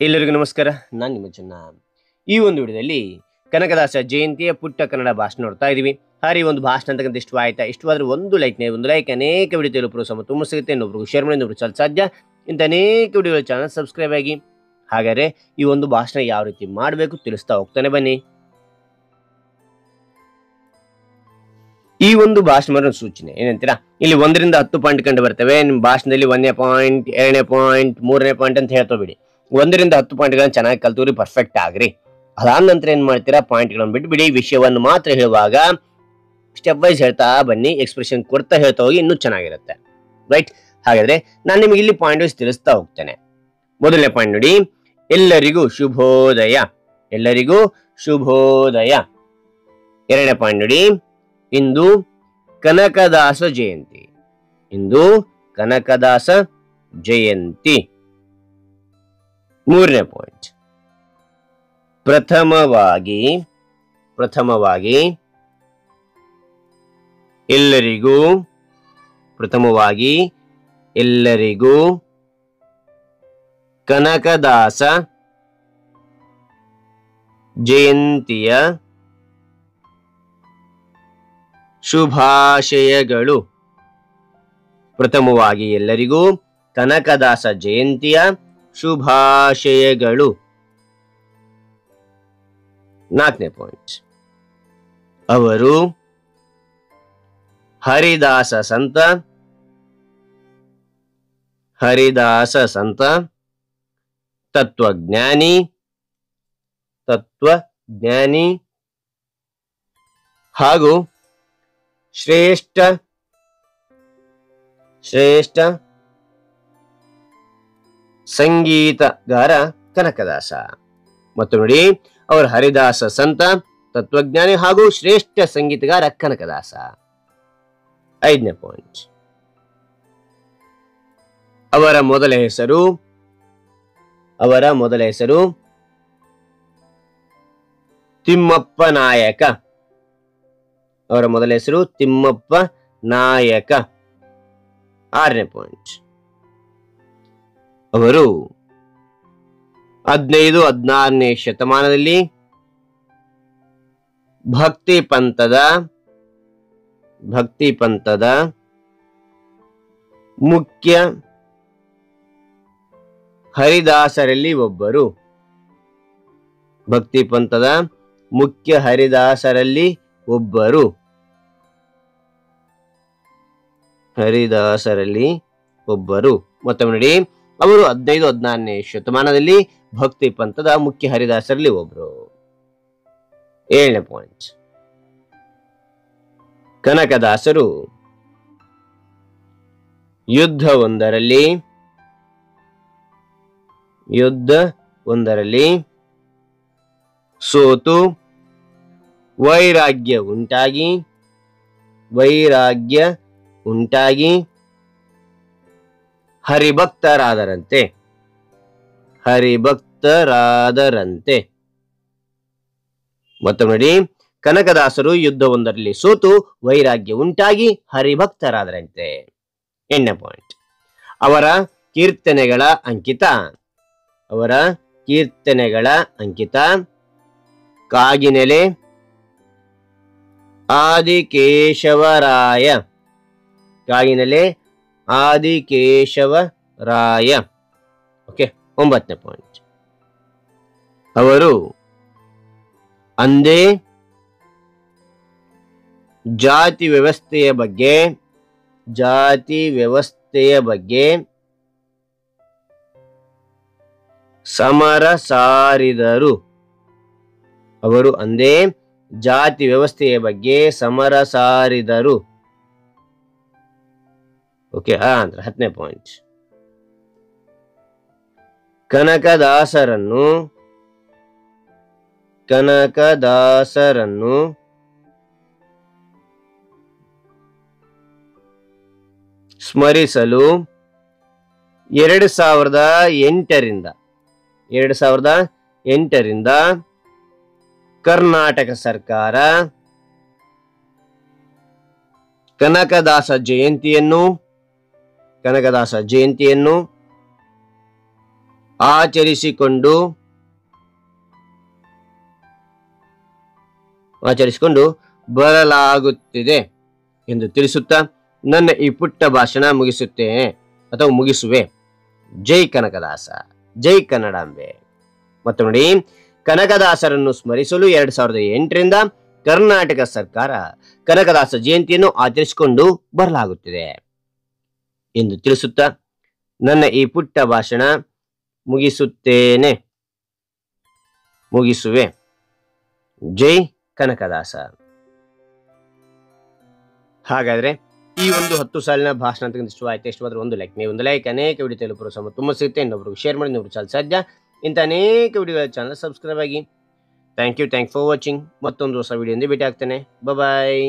ಎಲ್ಲರಿಗೂ ನಮಸ್ಕಾರ. ನಾನು ನಿಮ್ಮ ಚೆನ್ನ. ಈ ಒಂದು ವಿಡಿಯೋದಲ್ಲಿ ಕನಕದಾಸ ಜಯಂತಿಯ ಪುಟ್ಟ ಕನ್ನಡ ಭಾಷಣ ನೋಡ್ತಾ ಇದೀವಿ. ಹಾರಿ ಒಂದು ಭಾಷಣ ಅಂತಕ್ಕಂಥ ಇಷ್ಟವಾಯ್ತಾ? ಇಷ್ಟವಾದ್ರೆ ಒಂದು ಲೈಕ್ ಅನೇಕ ವಿಡಿಯೋ ತಲುಪಲು ಪ್ರೋತ್ಸಾಹ ತುಂಬ ಸಿಗುತ್ತೆ. ಇನ್ನೊಬ್ರಿಗೂ ಶೇರ್ ಮಾಡಿ, ಇನ್ನೊಬ್ರು ಸಾಧ್ಯ. ಇಂಥ ಅನೇಕ ವಿಡಿಯೋಗಳ ಚಾನಲ್ ಸಬ್ಸ್ಕ್ರೈಬ್ ಆಗಿ. ಹಾಗಾದ್ರೆ ಈ ಒಂದು ಭಾಷಣ ಯಾವ ರೀತಿ ಮಾಡಬೇಕು ತಿಳಿಸ್ತಾ ಹೋಗ್ತಾನೆ ಬನ್ನಿ. ಈ ಒಂದು ಭಾಷಣ ಮಾಡೋ ಸೂಚನೆ ಏನಂತೀರಾ? ಇಲ್ಲಿ 1 ರಿಂದ 10 ಪಾಯಿಂಟ್ ಕಂಡು ಬರ್ತವೆ. ನಿಮ್ಮ ಭಾಷಣದಲ್ಲಿ 1ನೇ ಪಾಯಿಂಟ್, 2ನೇ ಪಾಯಿಂಟ್, 3ನೇ ಪಾಯಿಂಟ್ ಅಂತ ಹೇಳ್ತೋಬಿಡಿ. 1 ರಿಂದ 10 ಪಾಯಿಂಟ್ಗಳನ್ನ ಚೆನ್ನಾಗಿ ಕಲ್ತೂರಿ, ಪರ್ಫೆಕ್ಟ್ ಆಗ್ರಿ. ಅದಾದ ನಂತರ ಏನ್ ಮಾಡ್ತೀರಾ? ಪಾಯಿಂಟ್ಗಳನ್ನು ಬಿಟ್ಬಿಡಿ. ವಿಷಯವನ್ನು ಮಾತ್ರ ಹೇಳುವಾಗ ಸ್ಟೆಪ್ ವೈಸ್ ಹೇಳ್ತಾ ಬನ್ನಿ. ಎಕ್ಸ್ಪ್ರೆಷನ್ ಕೊಡ್ತಾ ಹೇಳ್ತಾ ಹೋಗಿ, ಇನ್ನೂ ಚೆನ್ನಾಗಿರುತ್ತೆ. ರೈಟ್? ಹಾಗಾದ್ರೆ ನಾನು ನಿಮಗೆ ಇಲ್ಲಿ ಪಾಯಿಂಟ್ ವೈಸ್ ತಿಳಿಸ್ತಾ ಹೋಗ್ತೇನೆ. ಮೊದಲನೇ ಪಾಯಿಂಟ್ ನೋಡಿ, ಎಲ್ಲರಿಗೂ ಶುಭೋದಯ. ಎಲ್ಲರಿಗೂ ಶುಭೋದಯ. 2ನೇ ಪಾಯಿಂಟ್ ನೋಡಿ, ಇಂದು ಕನಕದಾಸ ಜಯಂತಿ. ಇಂದು ಕನಕದಾಸ ಜಯಂತಿ. 3ನೇ ಪಾಯಿಂಟ್, ಪ್ರಥಮವಾಗಿ ಎಲ್ಲರಿಗೂ ಕನಕದಾಸ ಜಯಂತಿಯ ಶುಭಾಶಯಗಳು. ಪ್ರಥಮವಾಗಿ ಎಲ್ಲರಿಗೂ ಕನಕದಾಸ ಜಯಂತಿಯ ಶುಭಾಶಯಗಳು. 4ನೇ ಪಾಯಿಂಟ್, ಅವರು ಹರಿದಾಸ ಸಂತ ತತ್ವಜ್ಞಾನಿ ಹಾಗೂ ಶ್ರೇಷ್ಠ ಸಂಗೀತಗಾರ ಕನಕದಾಸ. ಮತ್ತು ನೋಡಿ, ಅವರು ಹರಿದಾಸ ಸಂತ, ತತ್ವಜ್ಞಾನಿ ಹಾಗೂ ಶ್ರೇಷ್ಠ ಸಂಗೀತಗಾರ ಕನಕದಾಸ. 5ನೇ ಪಾಯಿಂಟ್, ಅವರ ಮೊದಲ ಹೆಸರು ತಿಮ್ಮಪ್ಪ ನಾಯಕ. ಅವರ ಮೊದಲ ಹೆಸರು ತಿಮ್ಮಪ್ಪ ನಾಯಕ. 6ನೇ ಪಾಯಿಂಟ್, ಅವರು 15-16ನೇ ಶತಮಾನದಲ್ಲಿ ಭಕ್ತಿ ಪಂಥದ ಮುಖ್ಯ ಹರಿದಾಸರಲ್ಲಿ ಒಬ್ಬರು. ಭಕ್ತಿ ಪಂಥದ ಮುಖ್ಯ ಹರಿದಾಸರಲ್ಲಿ ಒಬ್ಬರು. ಮತ್ತೊಮ್ಮೆ ನೋಡಿ, ಅವರು 15-16ನೇ ಶತಮಾನದಲ್ಲಿ ಭಕ್ತಿ ಪಂಥದ ಮುಖ್ಯ ಹರಿದಾಸರಲ್ಲಿ ಒಬ್ಬರು. 7ನೇ ಪಾಯಿಂಟ್, ಕನಕದಾಸರು ಯುದ್ಧವೊಂದರಲ್ಲಿ ಸೋತು ವೈರಾಗ್ಯ ಉಂಟಾಗಿ ಹರಿಭಕ್ತರಾದರಂತೆ. ಮತ್ತೊಮ್ಮೆ ನೋಡಿ, ಕನಕದಾಸರು ಯುದ್ಧವೊಂದರಲ್ಲಿ ಸೋತು ವೈರಾಗ್ಯ ಉಂಟಾಗಿ ಹರಿಭಕ್ತರಾದರಂತೆ. 8ನೇ ಪಾಯಿಂಟ್, ಅವರ ಕೀರ್ತನೆಗಳ ಅಂಕಿತ ಕಾಗಿನೆಲೆ ಆದಿಕೇಶವರಾಯ. ಓಕೆ. 9ನೇ ಪಾಯಿಂಟ್, ಅವರು ಅಂದೇ ಜಾತಿ ವ್ಯವಸ್ಥೆಯ ಬಗ್ಗೆ ಸಮರ ಸಾರಿದರು. ಓಕೆ. 10ನೇ ಪಾಯಿಂಟ್, ಕನಕದಾಸರನ್ನು ಸ್ಮರಿಸಲು 2008ರಿಂದ ಕರ್ನಾಟಕ ಸರ್ಕಾರ ಕನಕದಾಸ ಜಯಂತಿಯನ್ನು ಆಚರಿಸಿಕೊಂಡು ಬರಲಾಗುತ್ತಿದೆ ಎಂದು ತಿಳಿಸುತ್ತಾ ನನ್ನ ಈ ಪುಟ್ಟ ಭಾಷಣ ಮುಗಿಸುತ್ತೇನೆ ಅಥವಾ ಮುಗಿಸುವೆ. ಜೈ ಕನಕದಾಸ, ಜೈ ಕನ್ನಡಾಂಬೆ. ಮತ್ತು ನೋಡಿ, ಕನಕದಾಸರನ್ನು ಸ್ಮರಿಸಲು 2008ರಿಂದ ಕರ್ನಾಟಕ ಸರ್ಕಾರ ಕನಕದಾಸ ಜಯಂತಿಯನ್ನು ಆಚರಿಸಿಕೊಂಡು ಬರಲಾಗುತ್ತಿದೆ ಎಂದು ತಿಳಿಸುತ್ತಾ ನನ್ನ ಈ ಪುಟ್ಟ ಭಾಷಣ ಮುಗಿಸುವೆ. ಜೈ ಕನಕದಾಸ. ಹಾಗಾದ್ರೆ ಈ ಒಂದು 10 ಸಾಲಿನ ಭಾಷಣ ಅಂತ ಇಷ್ಟವಾದ್ರೆ ಒಂದು ಲೈಕ್, ಒಂದು ಲೈಕ್ ಅನೇಕ ವಿಡಿಯೋ ತಲುಪಲು ಸಮ ತುಂಬ ಸಿಗುತ್ತೆ. ಇನ್ನೊಬ್ರಿಗೆ ಶೇರ್ ಮಾಡಿ, ಇನ್ನೊಬ್ರು ಚಾನಲ್ ಸಾಧ್ಯ ಇಂಥ ಅನೇಕ ವಿಡಿಯೋಗಳ ಚಾನಲ್ ಸಬ್ಸ್ಕ್ರೈಬ್ ಆಗಿ. Thank you for watching. ಮತ್ತೊಂದು ಹೊಸ ವಿಡಿಯೋದಿಂದ ಭೇಟಿ ಆಗ್ತೇನೆ. ಬಾಯ್.